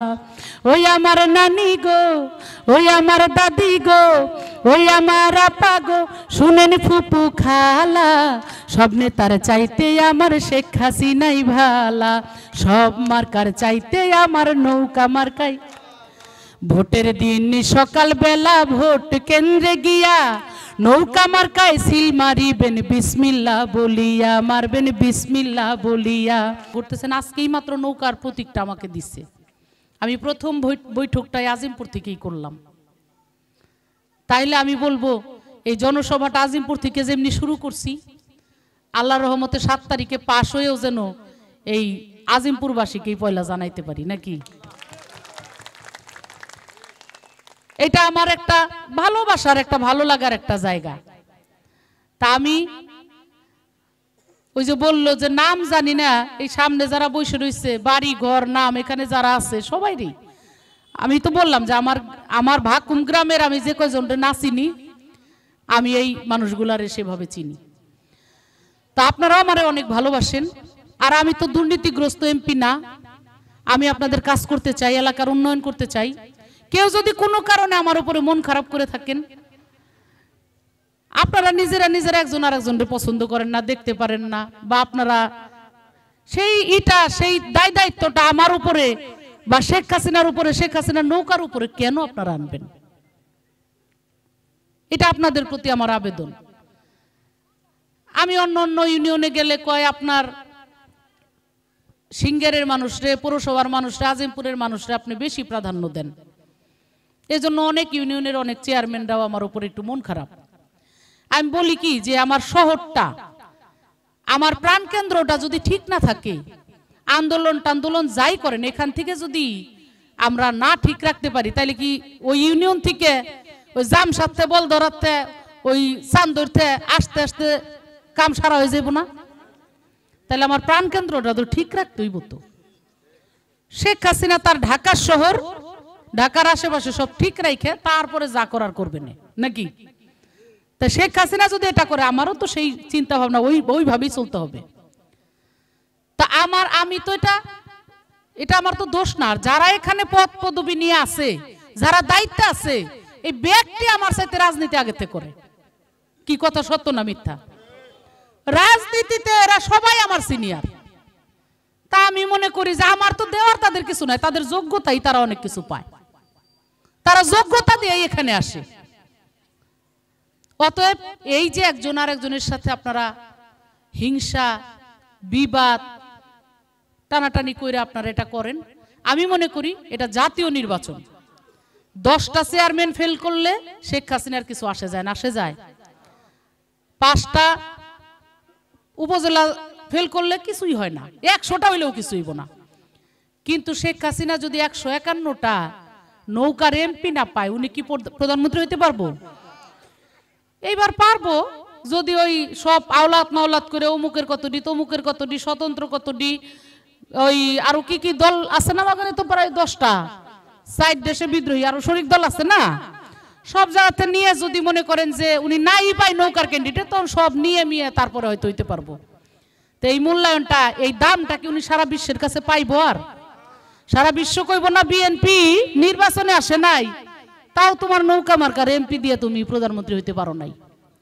ওই আমার নানি গো, ওই আমার দাদি গো, ওই আমার আপা গো, শুনেন ফুপু খালা, সব নেতার চাইতে আমার শেখ হাসিনাই ভালা, সব মার্কার চাইতে আমার নৌকা মার্কাই। ভোটের দিন সকাল বেলা ভোট কেন্দ্রে গিয়া নৌকা মার্কায় সিল মারিবেন বিসমিল্লাহ বলিয়া, মারবেন বিসমিল্লাহ বলিয়া। করতেছেন আজকেই মাত্র নৌকার প্রতীকটা আমাকে দিচ্ছে। আমি প্রথম বৈঠকটাই আজিমপুর থেকেই করলাম। তাইলে আমি বলবো এই জনসভাটা আজিমপুর থেকে যেমনি শুরু করছি, আল্লাহর রহমতে 7 তারিখে পাশ হয়েও যেন এই আজিমপুরবাসীকেই পয়লা জানাইতে পারি নাকি। এটা আমার একটা ভালোবাসার, একটা ভালো লাগার একটা জায়গা। তা আমি ওই যে বললো যে নাম জানি না, এই সামনে যারা বসে রয়েছে বাড়ি ঘর নাম এখানে যারা আছে সবাইরই আমি তো বললাম যে আমার ভাকুম গ্রামের আমি যে কয়জনটা না চিনি আমি এই মানুষগুলারে সেভাবে চিনি। তা আপনারাও আমারে অনেক ভালোবাসেন। আর আমি তো দুর্নীতিগ্রস্ত এমপি না, আমি আপনাদের কাজ করতে চাই, এলাকার উন্নয়ন করতে চাই। কেউ যদি কোনো কারণে আমার উপরে মন খারাপ করে থাকেন, আপনারা নিজেরা একজন আরেকজনের পছন্দ করেন না, দেখতে পারেন না, বা আপনারা সেই দায়িত্বটা আমার উপরে বা শেখ হাসিনার উপরে, শেখ হাসিনার নৌকার উপরে কেন আপনারা আনবেন? এটা আপনাদের প্রতি আমার আবেদন। আমি অন্য ইউনিয়নে গেলে কয় আপনার সিঙ্গারের মানুষরে, পৌরসভার মানুষরে, আজিমপুরের মানুষরে আপনি বেশি প্রাধান্য দেন। এজন্য অনেক ইউনিয়নের অনেক চেয়ারম্যানরাও আমার উপরে একটু মন খারাপ। আমি বলি কি যে আমার শহরটা, আমার প্রাণকেন্দ্রটা যদি ঠিক না থাকে, আন্দোলন যাই করেন, এখান থেকে যদি আমরা না ঠিক রাখতে পারি, তাহলে কি ওই ইউনিয়ন থেকে ওই জাম সাথে বল ধরাতে ওই চান ধরতে আস্তে আস্তে কাম সারা হয়ে যাব না? তাহলে আমার প্রাণকেন্দ্রটা তো ঠিক রাখতে হইব। তো শেখ হাসিনা তার ঢাকার শহর, ঢাকার আশেপাশে সব ঠিক রাখে তারপরে যা করার করবে নাকি। তা শেখ হাসিনা যদি এটা করে, আমারও তো সেই চিন্তা ভাবনা ওইভাবেই চলতে হবে। তা আমি তো এটা আমার তো দোষ না। যারা এখানে পদ পদবি নিয়ে আছে, যারা দায়িত্বে আছে, এই ব্যক্তি আমার সাথে রাজনীতি আগেতে করে। কি কথা সত্য না মিথ্যা? রাজনীতিতে এরা সবাই আমার সিনিয়র। তা আমি মনে করি যে আমার তো দেওয়ার তাদের কিছু নাই, তাদের যোগ্যতাই তারা অনেক কিছু পায়, তারা যোগ্যতা দিয়ে এখানে আসে। অতএব এই যে একজন আর একজনের সাথে আপনারা হিংসা বিবাদ টানাটানি করে আপনারা এটা করেন, আমি মনে করি এটা জাতীয় নির্বাচন। 10টা চেয়ারম্যান ফেল করলে শেখ হাসিনার কিছু আসে যায় না? আসে যায়। 5টা উপজেলা ফেল করলে কিছুই হয় না, 100টা হইলেও কিছু হইব না। কিন্তু শেখ হাসিনা যদি 151টা নৌকার এমপি না পায়, উনি কি প্রধানমন্ত্রী হইতে পারবো? এইবার পারবো যদি ওই সব আওলাদ মাওলাদ করে অমুকের কতটি, তমুকের কতটি, স্বতন্ত্র কতটি, ওই আরো কি দল আছে না বাগানে, তো প্রায় 10টা, 4 দেশে বিদ্রোহী আরো শরিক দল আছে না, সব জায়গাতে নিয়ে যদি মনে করেন যে উনি নাই পাই নৌকার ক্যান্ডিডেট, তখন সব নিয়ে তারপরে হয়তো হইতে পারবো। তো এই মূল্যায়নটা, এই দামটা কি উনি সারা বিশ্বের কাছে পাইবো? আর সারা বিশ্ব কইব না বিএনপি নির্বাচনে আসে নাই, তাও তোমার নৌকা মার্কার এমপি দিয়ে তুমি প্রধানমন্ত্রী হইতে পারো নাই।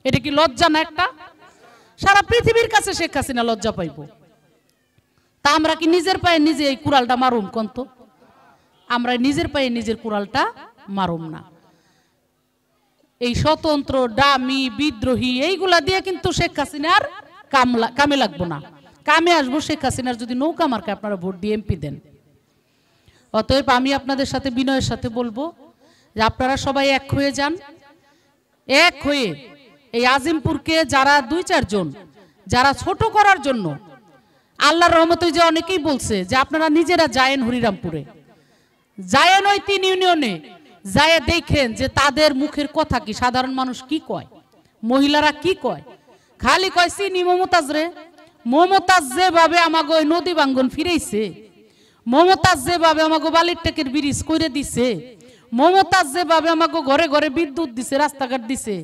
এটা কি লজ্জা না একটা? সারা পৃথিবীর কাছে শেখ হাসিনা লজ্জা পাইব। তা আমরা কি নিজের পায়ে নিজে এই কুড়ালটা মারুম? কন্ত আমরা নিজের পায়ে নিজের কুড়ালটা মারুম না। এই স্বতন্ত্র ডামি বিদ্রোহী এইগুলা দিয়ে কিন্তু শেখ হাসিনার কামে লাগবো না। কামে আসবো শেখ হাসিনার যদি নৌকা মার্কে আপনারা ভোট দিয়ে এমপি দেন। অতএব আমি আপনাদের সাথে বিনয়ের সাথে বলবো যে আপনারা সবাই এক হয়ে যান। এক হয়ে এই আজিমপুরকে যারা 2-4 জন যারা ছোট করার জন্য, আল্লাহর রহমতে যে অনেকেই বলছে যে আপনারা নিজেরা যায়েন হরিরামপুরে, যায়েন ওই 3 ইউনিয়নে, যায় দেখেন যে তাদের মুখের কথা কি, সাধারণ মানুষ কি কয়, মহিলারা কি কয়। খালি কয় চিনি মমতাজ রে, মমতাজ যেভাবে আমাকে ওই নদী বাঙ্গন ফিরেছে, মমতাজ যেভাবে আমাকে বালির টেকের ব্রিজ করে দিছে, মমতাজ যেভাবে আমাকে ঘরে ঘরে বিদ্যুৎ দিছে, রাস্তাঘাট দিছে,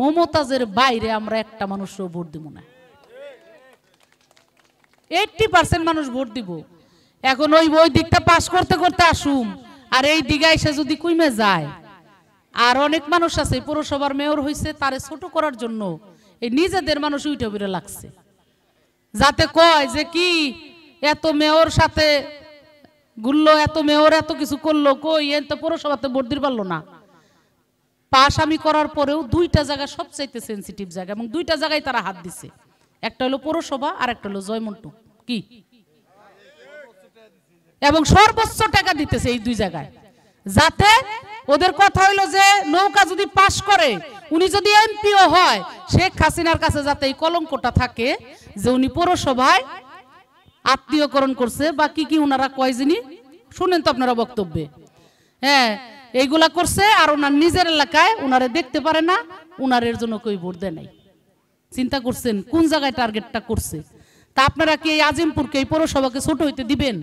মমতাজের বাইরে আমরা একটা মানুষও ভোট দিব না। 80% মানুষ ভোট দিব। এখন ওই দিকটা পাস করতে করতে আসুম, আর এই দিকে এসে যদি কইমে যায়। আর অনেক মানুষ আছে পৌরসভার মেয়র হইছে, তারে ছোট করার জন্য এই নিজেদের মানুষ উইটা বেড়ে লাগছে, যাতে কয় যে কি এত মেয়র সাথে গুললো, এত মেয়র এত কিছু করলো, কই এ তো পৌরসভাতে ভোট দিতে পারলো না। পাশ আমি করার পরেও দুইটা জায়গা সবচাইতে সেন্সিটিভ জায়গা, এবং দুইটা জায়গায় তারা হাত দিছে, একটা হলো পৌরসভা আর একটা হলো জয়মন্টু কি, এবং সর্বোচ্চ টাকা দিতেছে এই দুই জায়গায়। যাতে ওদের কথা হইলো যে নৌকা যদি পাস করে, উনি যদি এমপিও হয়, শেখ হাসিনার কাছে যাতে এই কলঙ্কটা থাকে যে উনি পৌরসভায় আত্মীয়করণ করছে বা কি কি ওনারা কয় যিনি শুনেন তো আপনারা বক্তব্যে, হ্যাঁ এইগুলা করছে, আর ওনার নিজের এলাকায় ওনারে দেখতে পারে না, ওনারের জন্য কই ভোট দেয় নাই। চিন্তা করছেন কোন জায়গায় টার্গেটটা করছে? তা আপনারা কি এই আজিমপুরকে এই পৌরসভাকে ছোট হইতে দিবেন?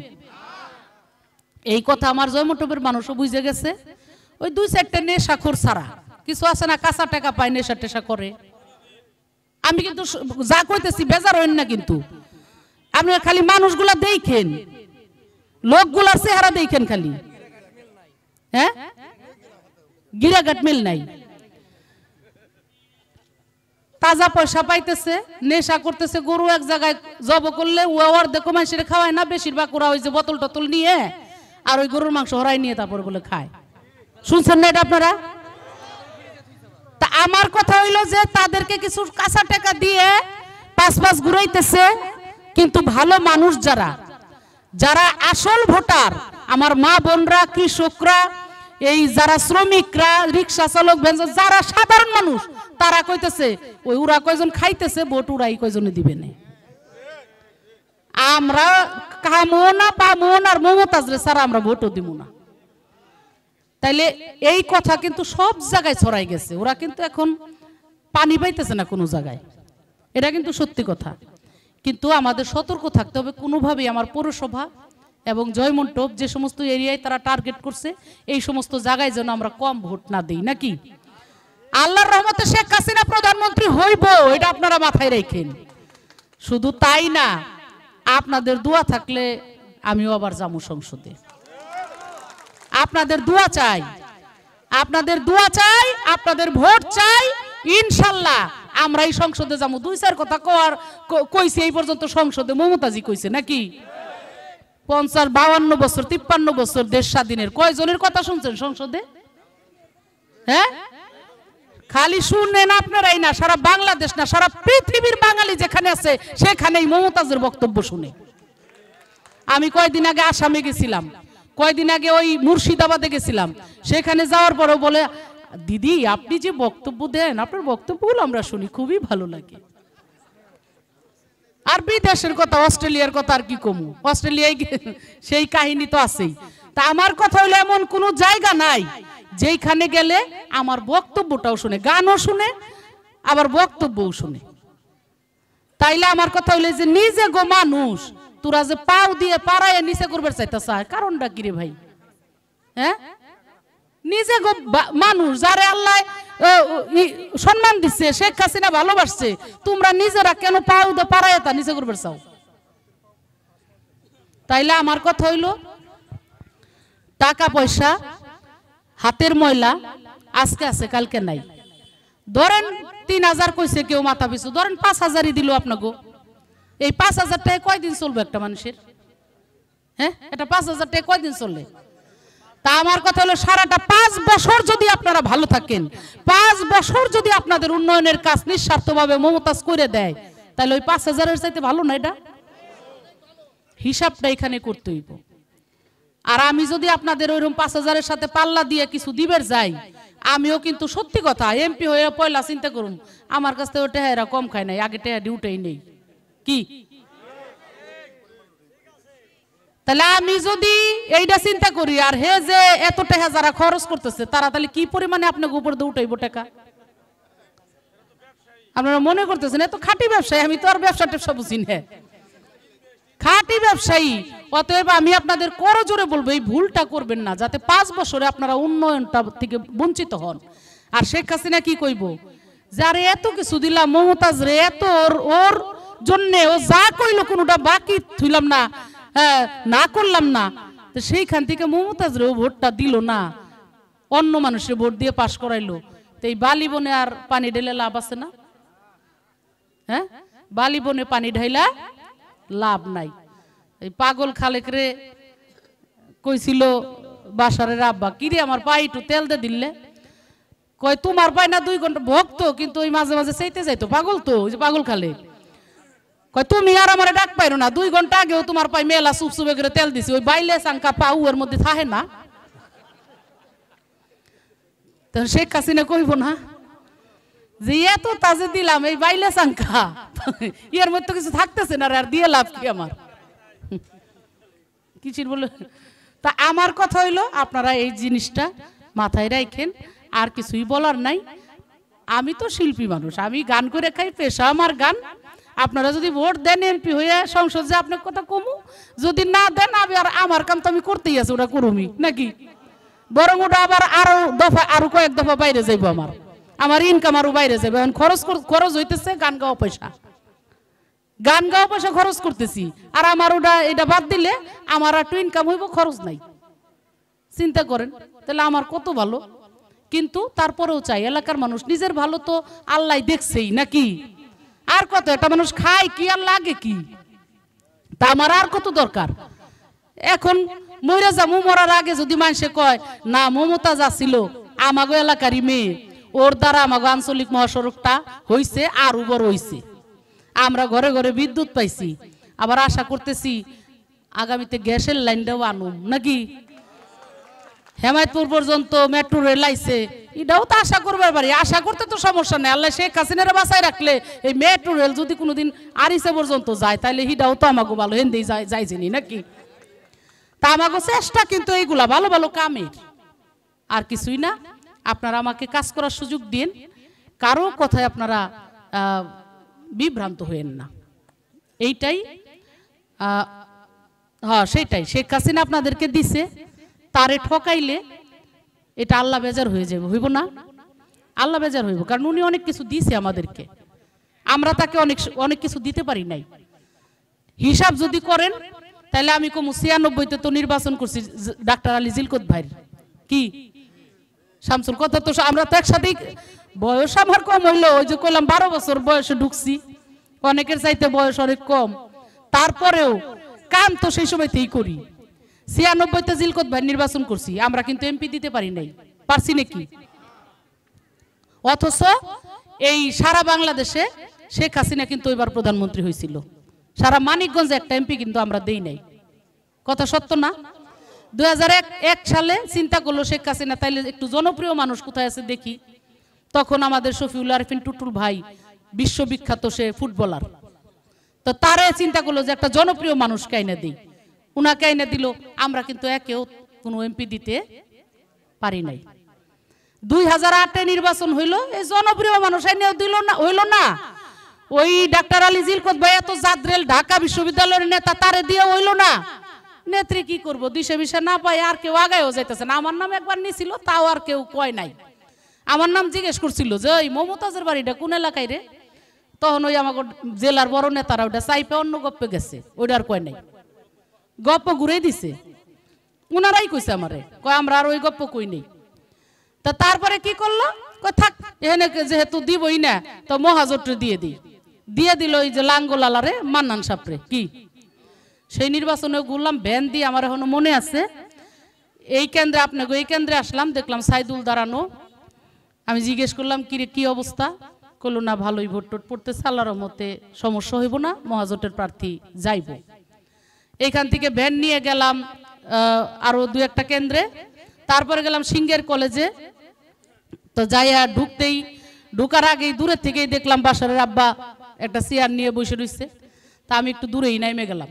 এই কথা আমার জয়মন্টপের মানুষও বুঝে গেছে। ওই দুই চারটে নেশাখোর ছাড়া কিছু আছে না, কাঁচা টাকা পায়, নেশা টেশা করে। আমি কিন্তু যা কইতেছি বেজার হইন না, কিন্তু আপনারা খালি মানুষগুলা দেখেন, লোকগুলার চেহারা দেখেন খালি, হ্যাঁ গিরাঘাট মিল নাই। তাজা পয়সা পাইতেছে, নেশা করতেছে, গরু এক জায়গায় জব করলে ওর দেখো মানুষের খাওয়ায় না, বেশিরভাগ ওরা ওই যে বোতল টতল নিয়ে আর ওই গরুর মাংস হরাই নিয়ে তারপর বলে খায়। শুনছেন না এটা আপনারা? তা আমার কথা হইলো যে তাদেরকে কিছু কাঁচা টাকা দিয়ে পাঁচ ঘুরাইতেছে, কিন্তু ভালো মানুষ যারা যারা আসল ভোটার, আমার মা বোনরা, কৃষকরা, এই যারা শ্রমিকরা, রিক্সা চালক, যারা সাধারণ মানুষ, তারা কইতেছে ওই উরা কয়জন খাইতেছে, ভোট উড়াই কয়জনে দিবে না। আমরা কামো না পামো না, আর মমতাজরে ছাড়া আমরা ভোটও দিব না। তাইলে এই কথা কিন্তু সব জায়গায় ছড়াই গেছে, ওরা কিন্তু এখন পানি পাইতেছে না কোনো জায়গায়, এটা কিন্তু সত্যি কথা। কিন্তু আমাদের সতর্ক থাকতে হবে, কোনোভাবেই আমার পৌরসভা এবং জয়মন্টপ যে সমস্ত এরিয়ায় তারা টার্গেট করছে, এই সমস্ত জায়গায় যেন আমরা কম ভোট না দিই নাকি। আল্লাহর রহমতে শেখ হাসিনা প্রধানমন্ত্রী হইব, এটা আপনারা মাথায় রাখেন। শুধু তাই না, আপনাদের দোয়া থাকলে আমিও আবার যাবো সংসদে। আপনাদের দোয়া চাই, আপনাদের দোয়া চাই, আপনাদের ভোট চাই। ইনশাল্লাহ আমরা এই সংসদে যাবো। দুই চার কথা কইছে এই পর্যন্ত সংসদে মমতাজি কইছে নাকি? 50, 52 বছর, 53 বছর দেশ স্বাধীনের কয়জনের কথা শুনছেন সংসদে? হ্যাঁ, খালি শুনেন আপনারাই না, সারা বাংলাদেশ না, সারা পৃথিবীর বাঙালি যেখানে আছে সেখানেই মমতাজের বক্তব্য শুনে। আমি কয়দিন আগে আসামে গেছিলাম, কয়দিন আগে ওই মুর্শিদাবাদে গেছিলাম, সেখানে যাওয়ার পরেও বলে দিদি আপনি যে বক্তব্য দেন, আপনার বক্তব্যগুলো আমরা শুনি, খুবই ভালো লাগে। আর বিদেশের কথা, অস্ট্রেলিয়ার কথা আর কি কমু, অস্ট্রেলিয়ায় সেই কাহিনী তো আছেই। তা আমার কথা হলো এমন কোন জায়গা নাই যেখানে গেলে আমার বক্তব্যটাও শুনে, গানও শুনে, আবার বক্তব্যও শুনে। তাইলে আমার কথা হইলে যে নিজে গো মানুষ, তোরা যে পাও দিয়ে পাড়ায় নিচে করবে চাইতে চায়, কারণটা কি রে ভাই? হ্যাঁ, নিজে গো মানুষ যারে আল্লাহ সম্মান দিচ্ছে, শেখ হাসিনা ভালোবাসছে, তোমরা নিজেরা কেন পাও দিয়ে পাড়ায় তা নিচে করবে চাও? তাইলে আমার কথা হইলো টাকা পয়সা হাতের ময়লা আজকে আছে কালকে নাই। ধরেন 3000 কইছে কেউ মাথা পিছু, ধরেন 5000ই দিল আপনাকে। এই 5000 টাকা কয়দিন চলবে একটা মানুষের? হ্যাঁ, এটা 5000 টাকা কয়দিন চলে? তা আমার কথা হলো সারাটা 5 বছর যদি আপনারা ভালো থাকেন, 5 বছর যদি আপনাদের উন্নয়নের কাজ নিঃস্বার্থভাবে মমতাজ করে দেয়, তাহলে ওই 5000-এর চাইতে ভালো না? এটা হিসাবটা এখানে করতে হইব। আর আমি যদি আপনাদের ওইরকম 5000-এর সাথে পাল্লা দিয়ে কিছু দিবের যাই, আমিও কিন্তু সত্যি কথা এমপি হয়ে পয়লা চিন্তা করুন, আমার কাছ থেকে ওটা এরা কম খায় নাই, আগে টেহা ডিউটাই নেই কি। তাহলে আমি যদি এইটা চিন্তা করি, আর হে যে এত টাকা যারা খরচ করতেছে তারা তাহলে কি পরিমাণে আপনাকে উপর দিয়ে উঠাইব টাকা? আপনারা মনে করতেছেন এত খাঁটি ব্যবসায়ী, আমি তো আর ব্যবসা টেবসা বুঝি না, খাঁটি ব্যবসায়ী। অতএব আমি আপনাদের করজোরে বলবো এই ভুলটা করবেন না, যাতে 5 বছরে আপনারা উন্নয়নটা থেকে বঞ্চিত হন। আর শেখ হাসিনা কি কইব যে আরে এত কিছু দিলাম মমতাজ রে, এত ওর জন্য ও যা কইলো কোনোটা বাকি থইলাম না, হ্যাঁ না করলাম না, তো সেইখান থেকে মমতাজরেও ভোটটা দিল না, অন্য মানুষের ভোট দিয়ে পাশ করাইলো। তো এই বালি বনে আর পানি ঢেলে লাভ আছে না? হ্যাঁ, বালি বনে পানি ঢাইলা লাভ নাই। এই পাগল খালেক রে কইছিল বাসারের আব্বা, কিরে আমার পায়ে একটু তেল দে দিলে, কয় তোমার পায় না 2 ঘন্টা ভক্ত, কিন্তু ওই মাঝে মাঝে চাইতে যাইতো, পাগল তো ওই যে পাগল খালে, কয় তুমি আর আমার ডাক পাইরো না, 2 ঘন্টা আগেও তোমার পায়ে মেলা চুপচুপে করে তেল দিছি, ওই বাইলে সাংকা পাউ এর মধ্যে থাকে না। তো শেখ হাসিনা কইব না যে এত তাজে দিলাম এই বাইলে সাংকা, এর মধ্যে কিছু থাকতেছে না, আর দিয়ে লাভ কি আমার, কিচির বলে। তা আমার কথা হইলো আপনারা এই জিনিসটা মাথায় রাখেন, আর কিছুই বলার নাই। আমি তো শিল্পী মানুষ, আমি গান করে খাই, পেশা আমার গান। আপনারা যদি ভোট দেন এমপি হয়ে সংসদ যে আপনার কথা কমু, যদি না দেন আমি আর আমার কাম তো আমি করতেই আছি, ওটা করুমি নাকি, বরং ওটা আবার আরো দফা, আরো কয়েক দফা বাইরে যাইব, আমার ইনকাম আরো বাইরে যাবে। এখন খরচ হইতেছে গান গাওয়া পয়সা, গান গাওয়া পয়সা খরচ করতেছি, আর আমার ওটা এটা বাদ দিলে আমার একটু ইনকাম হইব, খরচ নাই। চিন্তা করেন তাহলে আমার কত ভালো। কিন্তু তারপরেও চাই এলাকার মানুষ নিজের ভালো তো আল্লাহ দেখছেই নাকি, আর কত একটা মানুষ খায় কি আর লাগে কি, তা আমার আর কত দরকার। এখন মইরা যামু, মরার আগে যদি মানুষে কয় না মমতাজ আছিল আমাগো এলাকারই মেয়ে, ওর দ্বারা আমাগো আঞ্চলিক মহাসড়কটা হইছে, আরো বড় হইছে, আমরা ঘরে ঘরে বিদ্যুৎ পাইছি, আবার আশা করতেছি আগামীতে গ্যাসের লাইনটাও আনুম নাকি, হেমায়তপুর পর্যন্ত মেট্রো রেল আইছে, এটাও তো আশা করবার পারি। আশা করতে তো সমস্যা নেই, আল্লাহ শেখ হাসিনারে বাঁচাই রাখলে এই মেট্রো রেল যদি কোনোদিন আরিসে পর্যন্ত যায়, তাহলে হিটাও তো আমাকে ভালো হেন্দেই যাইছেনি নাকি। তা আমাকে চেষ্টা কিন্তু এইগুলা ভালো ভালো কামের, আর কিছুই না। আপনারা আমাকে কাজ করার সুযোগ দিন, কারো কথায় আপনারা বিভ্রান্ত হয়েন না, এইটাই। হ্যাঁ সেটাই, শেখ হাসিনা আপনাদেরকে দিছে, তারে ঠকাইলে এটা আল্লাহ বেজার হয়ে যাবে, হইব না? আল্লাহ বেজার হইব, কারণ উনি অনেক কিছু দিছে আমাদেরকে, আমরা তাকে অনেক কিছু দিতে পারি নাই। হিসাব যদি করেন তাহলে আমি কমু 96-তে তো নির্বাচন করছি ডাক্তার আলী জিলকত ভাই, কি শামসুল কথা তো আমরা তো একসাথেই, বয়স আমার কম হইলো, ওই যে কইলাম 12 বছর বয়সে ঢুকছি, অনেকের চাইতে বয়স অনেক কম, তারপরেও কাম তো সেই সময়তেই করি। 96-তে জিলকত ভাই নির্বাচন করছি, আমরা কিন্তু এমপি দিতে পারি নাই, পারছি নাকি? অথচ এই সারা বাংলাদেশে শেখ হাসিনা কিন্তু এবার প্রধানমন্ত্রী হয়েছিল, সারা মানিকগঞ্জে একটা এমপি কিন্তু আমরা দেই নাই, কথা সত্য না? 2001 সালে চিন্তা করলো শেখ হাসিনা তাইলে একটু জনপ্রিয় মানুষ কোথায় আছে দেখি, তখন আমাদের শফিউল আরিফিন টুটুল ভাই বিশ্ববিখ্যাত সে ফুটবলার, তো তারে চিন্তা করলো যে একটা জনপ্রিয় মানুষ কাইনা দিই, উনাকে আইনা দিল, আমরা কিন্তু একেও কোনো এমপি দিতে পারি নাই। 2008-এ নির্বাচন হইল, এই জনপ্রিয় মানুষ আইনাও দিল না, হইল না, ওই ডাক্তার আলী জিলকত ভাই এত জাদরেল ঢাকা বিশ্ববিদ্যালয়ের নেতা, তারে দিয়ে হইল না। নেত্রী কি করবো, দিশে বিশে না পাই, আর কেউ আগায়ও যাইতেছে না। আমার নাম একবার নিছিল, তাও আর কেউ কয় নাই, আমার নাম জিজ্ঞেস করছিল যে ওই মমতাজের বাড়িটা কোন এলাকায় রে, তখন ওই আমাকে জেলার বড় নেতারা ওটা চাইপে অন্য গপ্পে গেছে, ওইটা আর কয় নাই, গপ্প ঘুরে দিছে, উনারাই কইছে আমারে, কয় আমরা আর ওই গপ্প কই নেই। তা তারপরে কি করলো, কয় থাক এখানে যেহেতু দিবই না, তো মহাজোটে দিয়ে দিল ওই যে লাঙ্গলালারে মান্নান সাপরে, কি সেই নির্বাচনে ঘুরলাম ভ্যান দিয়ে, আমার এখনো মনে আছে। এই কেন্দ্রে আপনাকে এই কেন্দ্রে আসলাম, দেখলাম সাইদুল দাঁড়ানো, আমি জিজ্ঞেস করলাম কি অবস্থা, কইলো না ভালোই, ভোট টোট পড়তেছে, আল্লাহর রহমতে সমস্যা হইব না, মহাজোটের প্রার্থী যাইব। এইখান থেকে ভ্যান নিয়ে গেলাম আরো 2-1টা কেন্দ্রে, তারপরে গেলাম সিংহের কলেজে। তো যাইয়া ঢুকার আগেই দূরের থেকেই দেখলাম বাসারের আব্বা একটা চেয়ার নিয়ে বসে রয়েছে, তা আমি একটু দূরেই নাইমে গেলাম,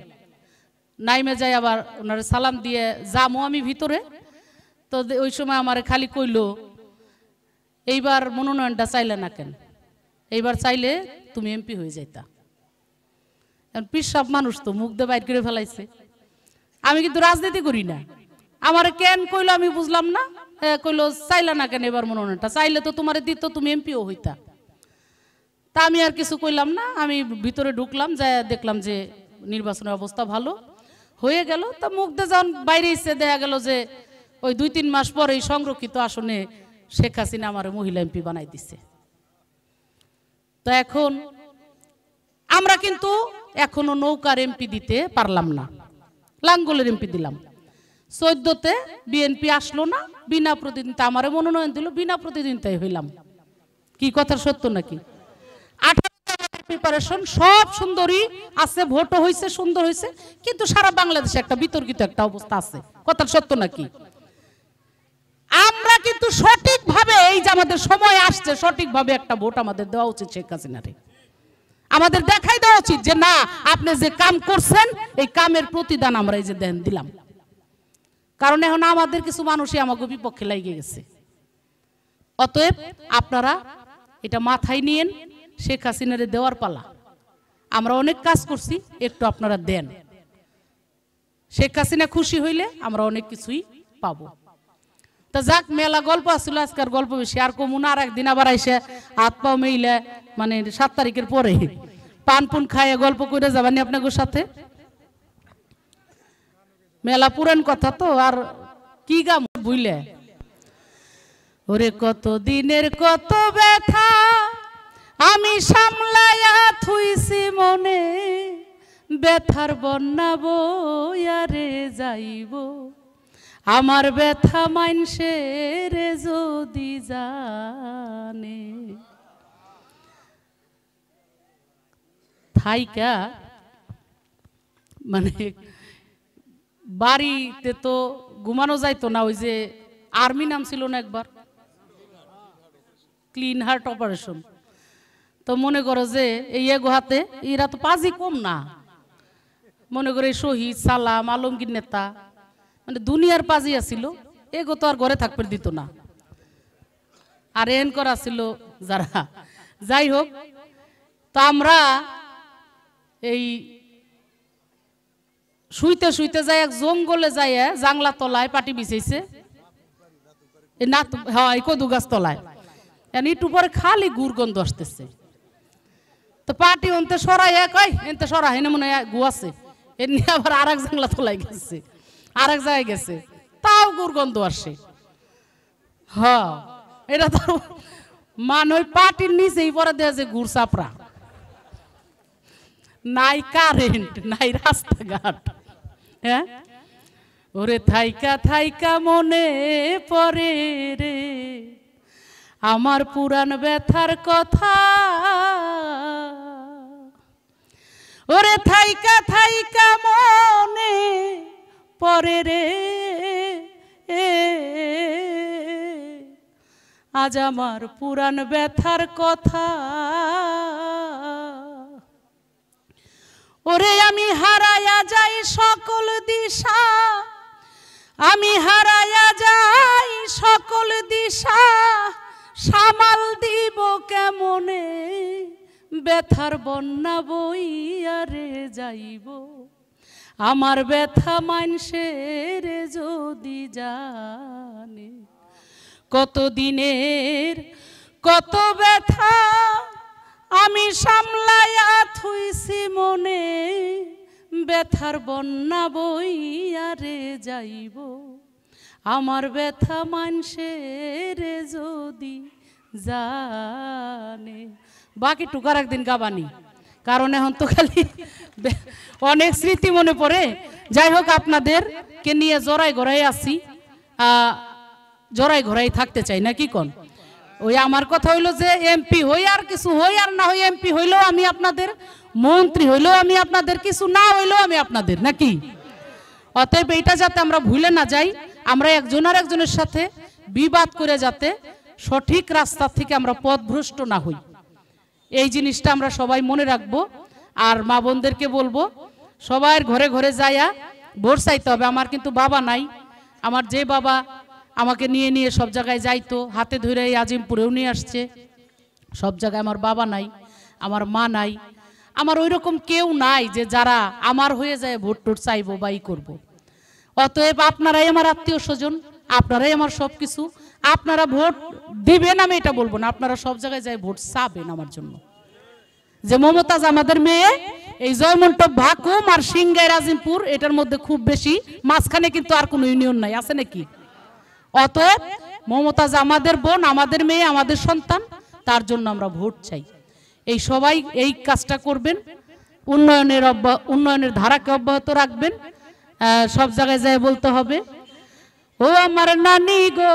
নাইমে যাই আবার ওনার সালাম দিয়ে যামো আমি ভিতরে। তো ওই সময় আমার খালি কইলো, এইবার মনোনয়নটা চাইলে না কেন, এইবার চাইলে তুমি এমপি হয়ে যাইতা। পিসাব মানুষ তো মুখ দিয়ে বাইর করে ফেলাইছে, আমি কিন্তু রাজনীতি করি না, আমার কেন কইলো আমি বুঝলাম না, কইলো চাইলা না কেন এবার মনোনয়নটা, চাইলে তো তোমার দিত, তুমি এমপিও হইতা। তা আমি আর কিছু কইলাম না, আমি ভিতরে ঢুকলাম, যাই দেখলাম যে নির্বাচনের অবস্থা ভালো। হয়ে গেল। তা মুগ্ধা যখন বাইরে এসে দেখা গেল যে ওই 2-3 মাস পরে সংরক্ষিত আসনে শেখ হাসিনা আমার মহিলা এমপি বানাই দিচ্ছে। তো এখন আমরা কিন্তু এখনো নৌকার এমপি দিতে পারলাম না, লাঙ্গলের এমপি দিলাম। 14তে বিএনপি আসলো না, বিনা প্রতিদ্বন্দ্বিতা আমারে মনোনয়ন দিল, বিনা প্রতিদ্বন্দ্বিতায় হইলাম। কি কথা সত্য নাকি? 18 প্রিপারেশন সব সুন্দরী আছে, ভোটও হয়েছে, সুন্দর হয়েছে, কিন্তু সারা বাংলাদেশে একটা বিতর্কিত একটা অবস্থা আছে। কথা সত্য নাকি? আমরা কিন্তু সঠিকভাবে এই যে আমাদের সময় আসছে, সঠিকভাবে একটা ভোট আমাদের দেওয়া উচিত শেখ হাসিনারে। আমাদের দেখাই দেওয়া উচিত যে না, আপনি যে কাম করছেন এই কামের প্রতিদান আমরা এই যে দেন দিলাম। কারণ এখন আমাদের কিছু মানুষই আমাকে বিপক্ষে লাগিয়ে গেছে। অতএব আপনারা এটা মাথায় নিয়েন, শেখ হাসিনারে দেওয়ার পালা। আমরা অনেক কাজ করছি, একটু আপনারা দেন। শেখ হাসিনা খুশি হইলে আমরা অনেক কিছুই পাবো। তা যাক, মেলা গল্প আসছিল, আজকের গল্প বেশি আর কমু না। আর একদিন আবার আইসে হাত পাও মেইলে মানে 7 তারিখের পরে পান পুন খাইয়ে গল্প করে যাবানি আপনাদের সাথে। মেলা পুরান কথা তো, আর কি গাম বুঝলে। ওরে কত দিনের কত ব্যথা আমি সামলাইয়া থুইছি মনে, ব্যথার বন্যা বইয়ারে যাইব, আমার ব্যথা মানসে রে যদি জানে। থাইকা মানে বাড়িতে তো ঘুমানো যাইতো না, ওই যে আর্মি নাম ছিল না একবার, ক্লিন হার্ট অপারেশন। তো মনে করো যে এই গুহাতে এরা তো পাজি কম না, মনে করে শহীদ সালাম আলমগীর নেতা মানে দুনিয়ার পাজি আছিল, এগো তো আর ঘরে থাকতে দিত না। আর এন করা ছিল যারা, যাই হোক। তো আমরা এই শুইতে শুইতে যাই এক জঙ্গলে যাই, জাংলা তলায় পাটি বিছাইছে, না হ্যাঁ এই কদু গাছ তলায়, একটু পরে খালি গুড়গন্ধ আসতেছে। তো পাটি অন্তে সরাই কয় এনতে সরা হেনে মনে হয় গু আছে, এমনি আবার আর এক জাংলা তলায় গেছে, আর এক জায়গায় গেছে, তাও গুড়গন্ধ আসে। হ্যাঁ এটা তো মান ওই পাটির নিচেই পরে দেয় যে গুড় চাপড়া, নাই কারেন্ট নাই রাস্তাঘাট। হ্যাঁ ওরে থাইকা থাইকা মনে পড়ে রে আমার পুরান ব্যথার কথা, ওরে থাইকা থাইকা মনে পড়ে রে আজ আমার পুরান ব্যথার কথা। ওরে আমি হারায়া যাই সকল দিশা, আমি হারায়া যাই সকল দিশা, সামাল দিব কেমনে ব্যথার বন্যা বইয়ারে যাইব, আমার ব্যথা মানসে রে যদি জানে। কত দিনের কত ব্যথা আমি সামলাইয়া থুইছি মনে, ব্যথার বন্যা বইয়ারে যাইব, আমার ব্যথা মানসে রে যদি জানে। বাকি টুকার একদিন গাবানি, কারণ এখন তো খালি অনেক স্মৃতি মনে পড়ে। যাই হোক, আপনাদেরকে নিয়ে জড়াই ঘরাই আছি, জড়াই ঘরাই থাকতে চাই না, কি কোন? ওই আমার কথা হইলো যে এমপি হই আর কিছু হই আর না হই, এমপি হইলেও আমি আপনাদের, মন্ত্রী হইলেও আমি আপনাদের, কিছু না হইলেও আমি আপনাদের, নাকি? অতএব এইটা যাতে আমরা ভুলে না যাই, আমরা একজন আর একজনের সাথে বিবাদ করে যাতে সঠিক রাস্তা থেকে আমরা পথভ্রষ্ট না হই, এই জিনিসটা আমরা সবাই মনে রাখবো। আর মা বোনদেরকে বলবো সবার ঘরে ঘরে যাইয়া ভোট চাইতে হবে। আমার কিন্তু বাবা নাই, আমার যে বাবা আমাকে নিয়ে নিয়ে সব জায়গায় যাইতো, হাতে ধরে এই আজিমপুরেও নিয়ে আসছে, সব জায়গায় আমার বাবা নাই, আমার মা নাই, আমার ওই রকম কেউ নাই যে যারা আমার হয়ে যায় ভোট টোট চাইবো বা ই করবো। অতএব আপনারাই আমার আত্মীয় স্বজন, আপনারাই আমার সব কিছু। আপনারা ভোট দিবেন আমি এটা বলবো না, আপনারা সব জায়গায় যাই ভোট চাবেন আমার জন্য, যে মমতাজ আমাদের মেয়ে, এই জয়মন্টপ ভাকুম আর সিংগাই রাজিমপুর এটার মধ্যে খুব বেশি, মাঝখানে কিন্তু আর কোনো ইউনিয়ন নাই, আছে নাকি? অতএব মমতাজ আমাদের বোন, আমাদের মেয়ে, আমাদের সন্তান, তার জন্য আমরা ভোট চাই। এই সবাই এই কাজটা করবেন, উন্নয়নের ধারাকে অব্যাহত রাখবেন। সব জায়গায় যায় বলতে হবে, ও আমার নানি গো,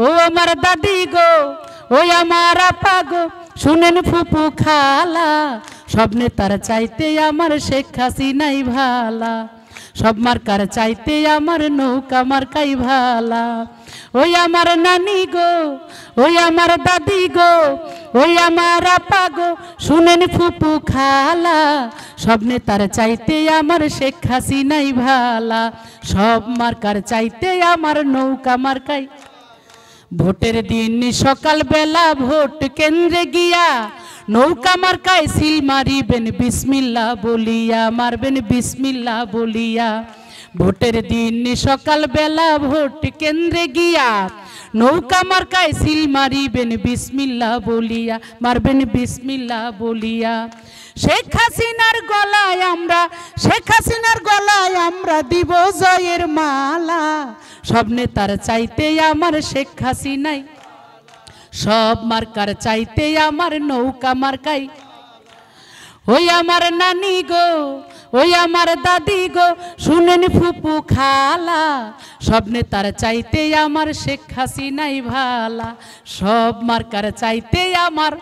ও আমার দাদি গো, ও আমার আপা গো, শুনেন ফুপু খালা, সব নেতার চাইতে আমার শেখ হাসিনাই ভালা, সব মার্কার চাইতে আমার নৌকা মার্কাই ভালা। ওই আমার নানি গো, ওই আমার দাদি গো, ওই আমার আপা গো, শুনেন ফুপু খালা, সব নেতার চাইতে আমার শেখ হাসিনাই ভালা, সব মার্কার চাইতে আমার নৌকা মার্কাই। ভোটের দিন সকাল বেলা ভোট কেন্দ্রে গিয়া নৌকা মার্কায় সিল মারিবেন বিসমিল্লাহ বলিয়া, মারবেন বিসমিল্লাহ বলিয়া। ভোটের দিন সকাল বেলা ভোট কেন্দ্রে গিয়া নৌকা মার্কায় সিল মারিবেন বিসমিল্লাহ বলিয়া, মারবেন বিসমিল্লাহ বলিয়া। শেখ হাসিনার গলায় আমরা, শেখ হাসিনার গলায় আমরা দিব জয়ের মালা, সব নেতার চাইতে আমার শেখ হাসিনাই, সব মার্কার চাইতে আমার নৌকা মার্কাই। ওই আমার নানি গো, ওই আমার দাদি গো, শুনেন ফুপু খালা, সব নেতার চাইতে আমার শেখ হাসিনাই ভালা, সব মার্কার চাইতে আমার।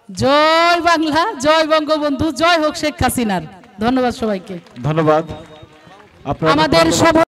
জয় বাংলা, জয় বঙ্গবন্ধু, জয় হোক শেখ হাসিনার। ধন্যবাদ সবাইকে। ধন্যবাদ। আমাদের সভা